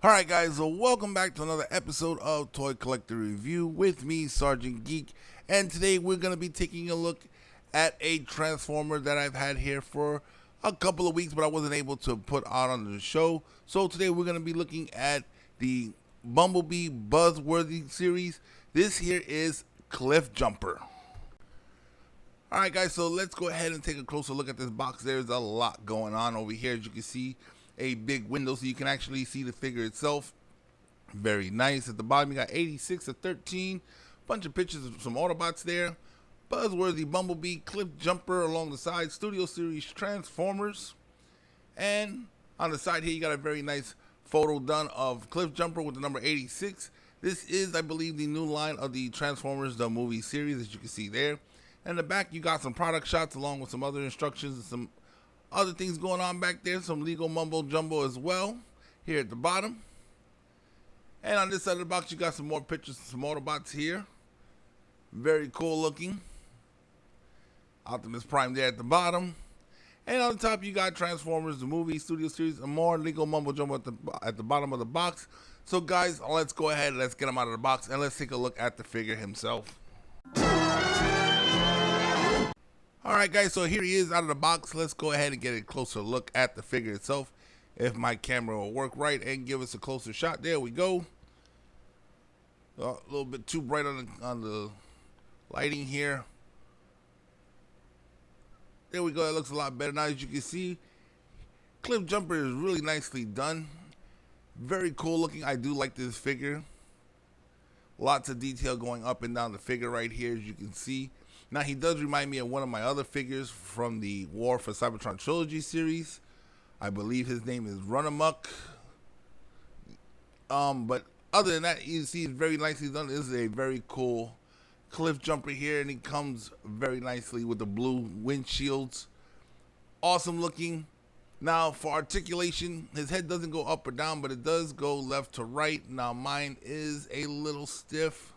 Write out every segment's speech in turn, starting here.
Alright guys, so welcome back to another episode of Toy Collector Review with me, Sergeant Geek, and today we're going to be taking a look at a Transformer that I've had here for a couple of weeks, but I wasn't able to put out on the show. So today we're going to be looking at the Bumblebee Buzzworthy series. This here is Cliffjumper. Alright guys, so let's go ahead and take a closer look at this box. There's a lot going on over here. As you can see, a big window so you can actually see the figure itself. Very nice. At the bottom you got 86 of 13, bunch of pictures of some Autobots there, Buzzworthy Bumblebee, Cliffjumper along the side, Studio Series Transformers, and on the side here you got a very nice photo done of Cliffjumper with the number 86. This is, I believe, the new line of the Transformers the movie series, as you can see there. And in the back you got some product shots along with some other instructions and some other things going on back there, some legal mumbo jumbo as well here at the bottom. And on this side of the box you got some more pictures of some Autobots here. Very cool looking. Optimus Prime there at the bottom. And on the top you got Transformers the movie, Studio Series, and more legal mumbo jumbo at the bottom of the box. So guys, let's go ahead, let's get him out of the box and let's take a look at the figure himself. Alright guys, so here he is out of the box. Let's go ahead and get a closer look at the figure itself. If my camera will work right and give us a closer shot. There we go. A little bit too bright on the lighting here. There we go, that looks a lot better now. As you can see, Cliffjumper is really nicely done. Very cool looking. I do like this figure. Lots of detail going up and down the figure right here, as you can see. Now, he does remind me of one of my other figures from the War for Cybertron Trilogy series. I believe his name is Runamuck. But other than that, you see it's very nicely done. This is a very cool Cliffjumper here, and he comes very nicely with the blue windshields. Awesome looking. Now, for articulation, his head doesn't go up or down, but it does go left to right. Now, mine is a little stiff.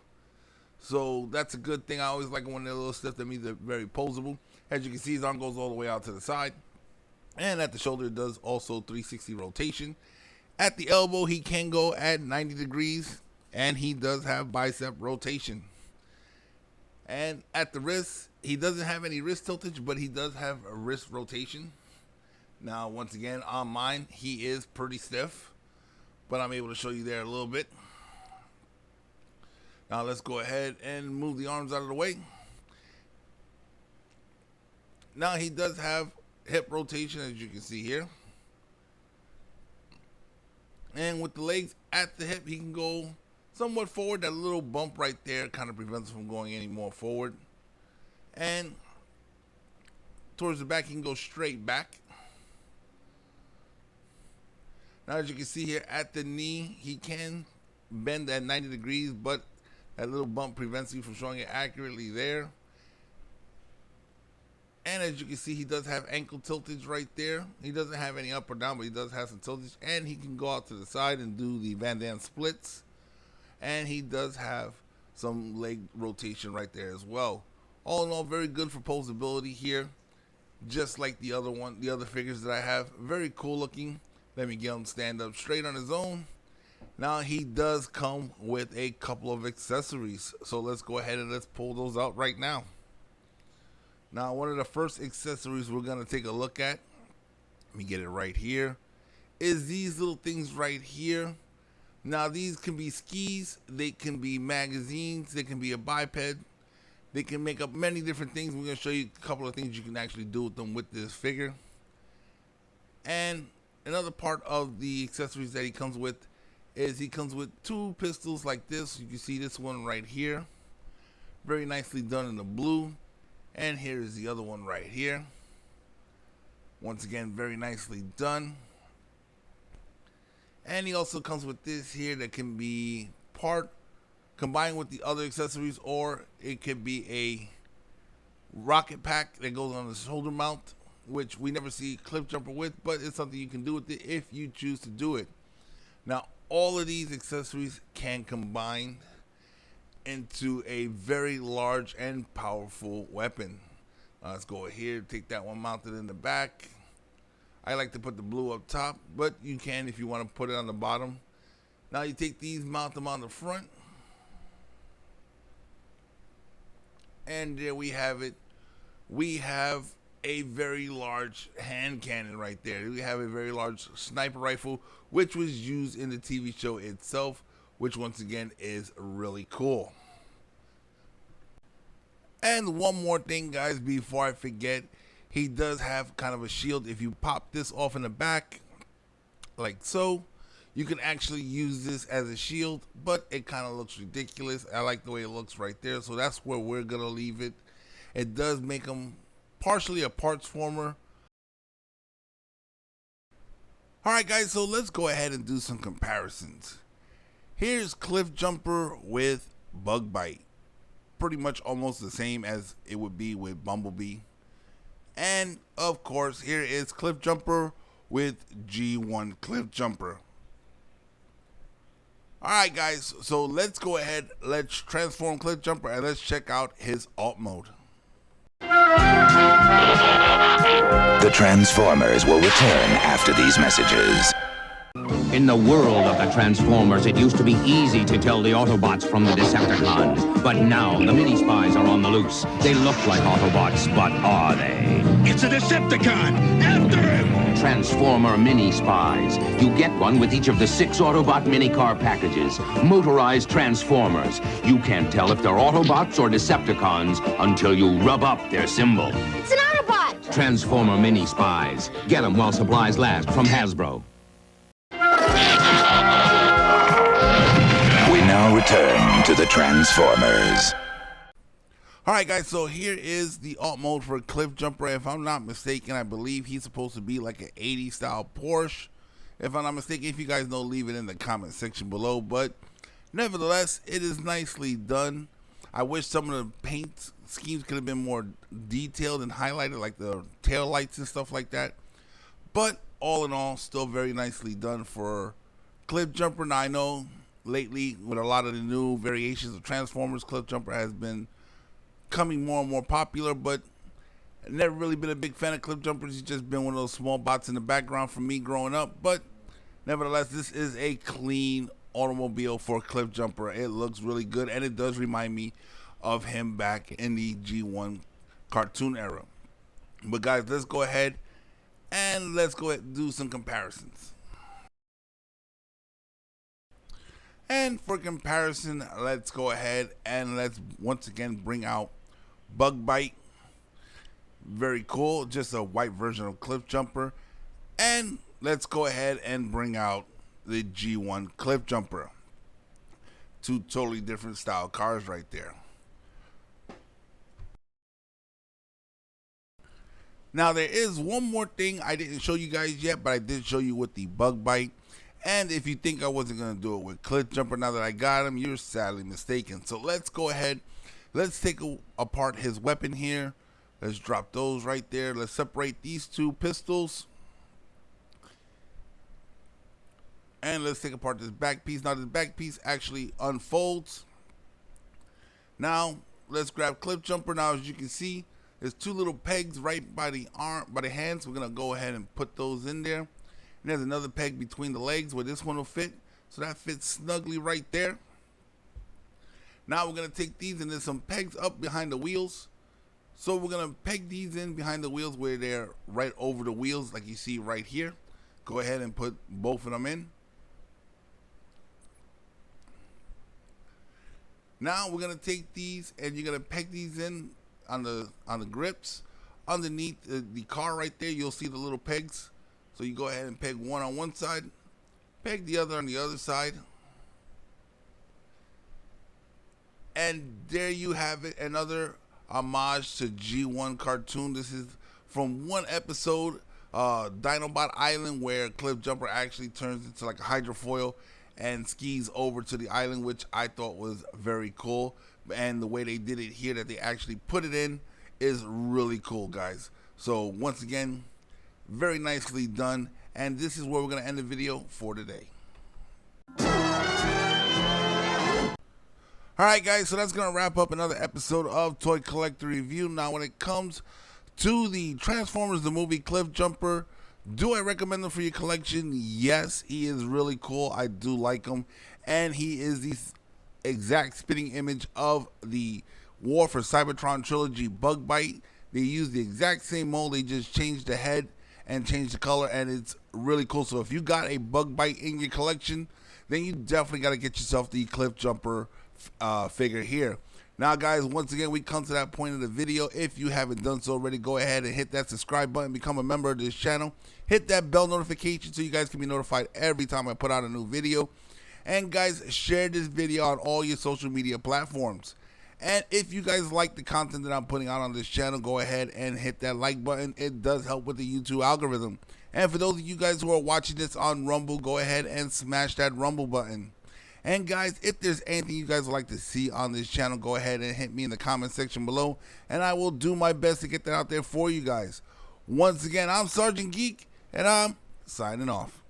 So that's a good thing. I always like when they're a little stiff. That means they're very posable. As you can see, his arm goes all the way out to the side. And at the shoulder, it does also 360 rotation. At the elbow, he can go at 90 degrees. And he does have bicep rotation. And at the wrist, he doesn't have any wrist tiltage, but he does have a wrist rotation. Now, once again, on mine, he is pretty stiff. But I'm able to show you there a little bit. Now let's go ahead and move the arms out of the way. Now he does have hip rotation, as you can see here. And with the legs at the hip, he can go somewhat forward. That little bump right there kind of prevents him from going any more forward. And towards the back, he can go straight back. Now, as you can see here at the knee, he can bend at 90 degrees, but that little bump prevents you from showing it accurately there. And as you can see, he does have ankle tiltage right there. He doesn't have any up or down, but he does have some tiltage. And he can go out to the side and do the Van Damme splits. And he does have some leg rotation right there as well. All in all, very good for posability here. Just like the other figures that I have. Very cool looking. Let me get him stand up straight on his own. Now he does come with a couple of accessories. So let's go ahead and let's pull those out right now. Now, one of the first accessories we're going to take a look at, let me get it right here, is these little things right here. Now, these can be skis, they can be magazines, they can be a biped, they can make up many different things. We're going to show you a couple of things you can actually do with them with this figure. And another part of the accessories that he comes with is he comes with two pistols like this. You can see this one right here. Very nicely done in the blue. And here is the other one right here. Once again, very nicely done. And he also comes with this here that can be part combined with the other accessories, or it could be a rocket pack that goes on the shoulder mount, which we never see Cliffjumper with, but it's something you can do with it if you choose to do it. Now, all of these accessories can combine into a very large and powerful weapon. Let's go here, take that one mounted in the back. I like to put the blue up top, but you can if you want to put it on the bottom. Now you take these, mount them on the front, and there we have it. We have a very large hand cannon right there. We have a very large sniper rifle, which was used in the TV show itself, which once again is really cool. And one more thing, guys, before I forget, he does have kind of a shield. If you pop this off in the back, like so, you can actually use this as a shield, but it kind of looks ridiculous. I like the way it looks right there, so that's where we're going to leave it. It does make him partially a parts former. Alright guys, so let's go ahead and do some comparisons. Here's Cliffjumper with Bug Bite. Pretty much almost the same as it would be with Bumblebee. And of course, here is Cliffjumper with G1 Cliffjumper. Alright guys, so let's go ahead, let's transform Cliffjumper and let's check out his alt mode. The Transformers will return after these messages. In the world of the Transformers, it used to be easy to tell the Autobots from the Decepticons. But now, the mini-spies are on the loose. They look like Autobots, but are they? It's a Decepticon! After him! Transformer mini-spies. You get one with each of the 6 Autobot mini-car packages. Motorized Transformers. You can't tell if they're Autobots or Decepticons until you rub up their symbol. It's an Autobot! Transformer mini-spies. Get them while supplies last from Hasbro. We now return to the Transformers. Alright guys, so here is the alt mode for Cliffjumper. If I'm not mistaken, I believe he's supposed to be like an 80s style Porsche. If I'm not mistaken, if you guys know, leave it in the comment section below. But nevertheless, it is nicely done. I wish some of the paint schemes could have been more detailed and highlighted, like the tail lights and stuff like that. But all in all, still very nicely done for Cliffjumper. Now I know lately with a lot of the new variations of Transformers, Cliffjumper has been coming more and more popular, but I've never really been a big fan of Cliffjumpers. He's just been one of those small bots in the background for me growing up. But nevertheless, this is a clean automobile for Cliffjumper. It looks really good, and it does remind me of him back in the G1 cartoon era. But guys, let's go ahead and do some comparisons. And for comparison, let's go ahead and let's once again bring out Bug Bite. Very cool, just a white version of Cliffjumper. And let's go ahead and bring out the G1 Cliffjumper. Two totally different style cars right there. Now there is one more thing I didn't show you guys yet, but I did show you with the Bug Bite. And if you think I wasn't going to do it with Cliffjumper now that I got him, you're sadly mistaken. So let's go ahead. Let's take apart his weapon here. Let's drop those right there. Let's separate these two pistols. And let's take apart this back piece. Now this back piece actually unfolds. Now let's grab Cliffjumper. Now as you can see, there's two little pegs right by the arm, by the hands. We're going to go ahead and put those in there. And there's another peg between the legs where this one will fit. So that fits snugly right there. Now we're going to take these, and there's some pegs up behind the wheels. So we're going to peg these in behind the wheels where they're right over the wheels like you see right here. Go ahead and put both of them in. Now we're going to take these, and you're going to peg these in on the grips. Underneath the car right there, you'll see the little pegs. So you go ahead and peg one on one side, peg the other on the other side. And there you have it, another homage to G1 cartoon. This is from one episode, Dinobot Island, where Cliffjumper actually turns into like a hydrofoil and skis over to the island, which I thought was very cool. And the way they did it here, that they actually put it in, is really cool, guys. So once again, very nicely done, and this is where we're going to end the video for today. Alright guys, so that's going to wrap up another episode of Toy Collector Review. Now when it comes to the Transformers the movie Cliffjumper, Do I recommend him for your collection? Yes, he is really cool. I do like him, and he is the exact spitting image of the War for Cybertron trilogy Bug Bite. They use the exact same mold. They just changed the head and changed the color, and it's really cool. So if you got a Bug Bite in your collection, then you definitely got to get yourself the Cliffjumper figure here. Now, guys, once again, we come to that point of the video. If you haven't done so already, go ahead and hit that subscribe button, become a member of this channel. Hit that bell notification so you guys can be notified every time I put out a new video. And, guys, share this video on all your social media platforms. And if you guys like the content that I'm putting out on this channel, go ahead and hit that like button. It does help with the YouTube algorithm. And for those of you guys who are watching this on Rumble, go ahead and smash that Rumble button. And guys, if there's anything you guys would like to see on this channel, go ahead and hit me in the comment section below, and I will do my best to get that out there for you guys. Once again, I'm Sergeant Geek, and I'm signing off.